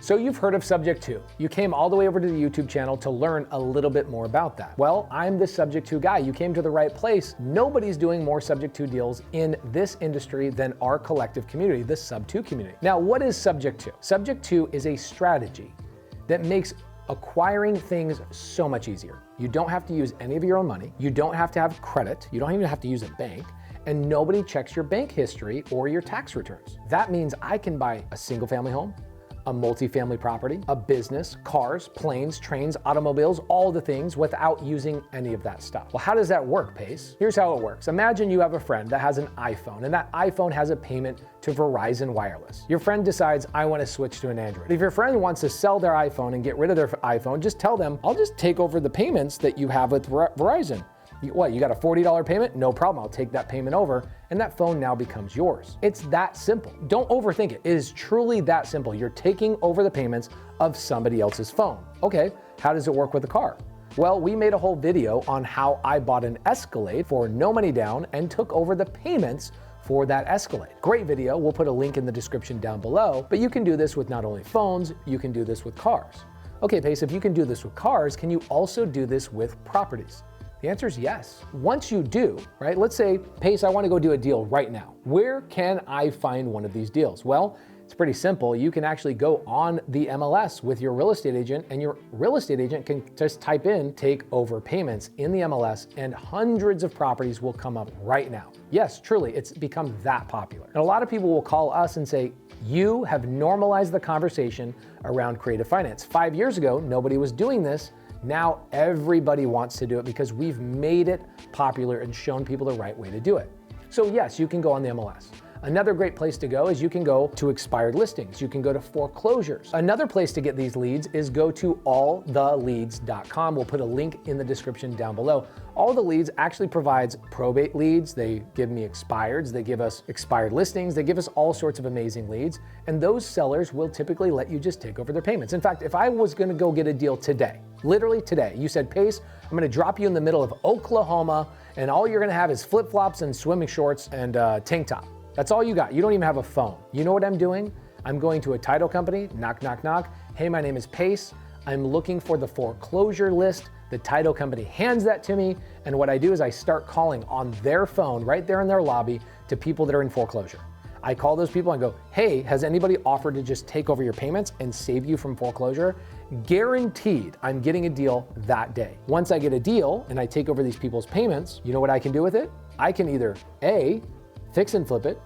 So you've heard of Subject To. You came all the way over to the YouTube channel to learn a little bit more about that. Well, I'm the Subject To guy. You came to the right place. Nobody's doing more Subject To deals in this industry than our collective community, the Sub 2 community. Now, what is Subject To? Subject To is a strategy that makes acquiring things so much easier. You don't have to use any of your own money. You don't have to have credit. You don't even have to use a bank. And nobody checks your bank history or your tax returns. That means I can buy a single family home, a multifamily property, a business, cars, planes, trains, automobiles, all the things without using any of that stuff. Well, how does that work, Pace? Here's how it works. Imagine you have a friend that has an iPhone and that iPhone has a payment to Verizon Wireless. Your friend decides, I want to switch to an Android. If your friend wants to sell their iPhone and get rid of their iPhone, just tell them, I'll just take over the payments that you have with Verizon. What, you got a $40 payment? No problem, I'll take that payment over, and that phone now becomes yours. It's that simple. Don't overthink it. It is truly that simple. You're taking over the payments of somebody else's phone. Okay, how does it work with a car? Well, we made a whole video on how I bought an Escalade for no money down and took over the payments for that Escalade. Great video, we'll put a link in the description down below, but you can do this with not only phones, you can do this with cars. Okay, Pace, if you can do this with cars, can you also do this with properties? The answer is yes. Once you do, right, let's say, Pace, I want to go do a deal right now. Where can I find one of these deals? Well, it's pretty simple. You can actually go on the MLS with your real estate agent, and your real estate agent can just type in take over payments in the MLS, and hundreds of properties will come up right now. Yes, truly, it's become that popular. And a lot of people will call us and say, you have normalized the conversation around creative finance. 5 years ago, nobody was doing this. Now everybody wants to do it because we've made it popular and shown people the right way to do it. So yes, you can go on the MLS. Another great place to go is you can go to expired listings. You can go to foreclosures. Another place to get these leads is go to alltheleads.com. We'll put a link in the description down below. All the Leads actually provides probate leads. They give me expireds. They give us expired listings. They give us all sorts of amazing leads. And those sellers will typically let you just take over their payments. In fact, if I was gonna go get a deal today, literally today, you said, Pace, I'm gonna drop you in the middle of Oklahoma and all you're gonna have is flip-flops and swimming shorts and tank top. That's all you got. You don't even have a phone. You know what I'm doing? I'm going to a title company, knock, knock, knock. Hey, my name is Pace. I'm looking for the foreclosure list. The title company hands that to me. And what I do is I start calling on their phone right there in their lobby to people that are in foreclosure. I call those people and go, hey, has anybody offered to just take over your payments and save you from foreclosure? Guaranteed, I'm getting a deal that day. Once I get a deal and I take over these people's payments, you know what I can do with it? I can either A, fix and flip it,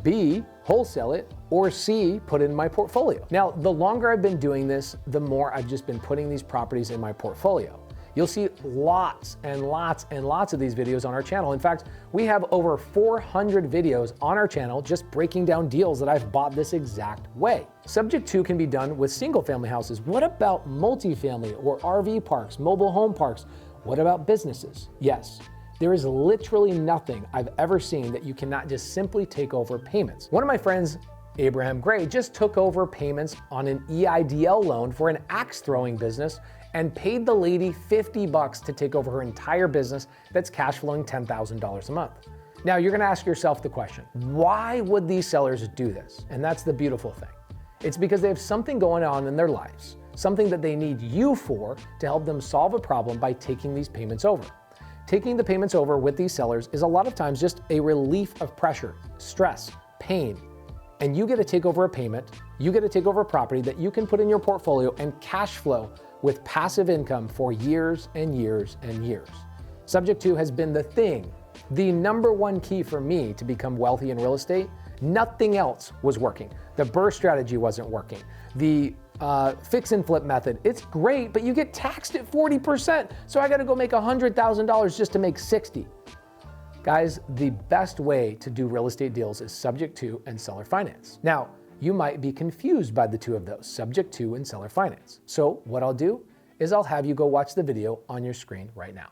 B, wholesale it, or C, put it in my portfolio. Now, the longer I've been doing this, the more I've just been putting these properties in my portfolio. You'll see lots and lots and lots of these videos on our channel. In fact, we have over 400 videos on our channel just breaking down deals that I've bought this exact way. Subject To can be done with single family houses. What about multifamily or RV parks, mobile home parks? What about businesses? Yes. There is literally nothing I've ever seen that you cannot just simply take over payments. One of my friends, Abraham Gray, just took over payments on an EIDL loan for an axe throwing business and paid the lady $50 to take over her entire business that's cash flowing $10,000 a month. Now you're gonna ask yourself the question, why would these sellers do this? And that's the beautiful thing. It's because they have something going on in their lives, something that they need you for to help them solve a problem by taking these payments over. Taking the payments over with these sellers is a lot of times just a relief of pressure, stress, pain, and you get to take over a payment, you get to take over a property that you can put in your portfolio and cash flow with passive income for years and years and years. Subject To has been the thing, the number one key for me to become wealthy in real estate. Nothing else was working. The BRRRR strategy wasn't working. The fix and flip method, it's great, but you get taxed at 40%. So I gotta go make $100,000 just to make 60. Guys, the best way to do real estate deals is Subject To and seller finance. Now, you might be confused by the two of those, Subject To and seller finance. So what I'll do is I'll have you go watch the video on your screen right now.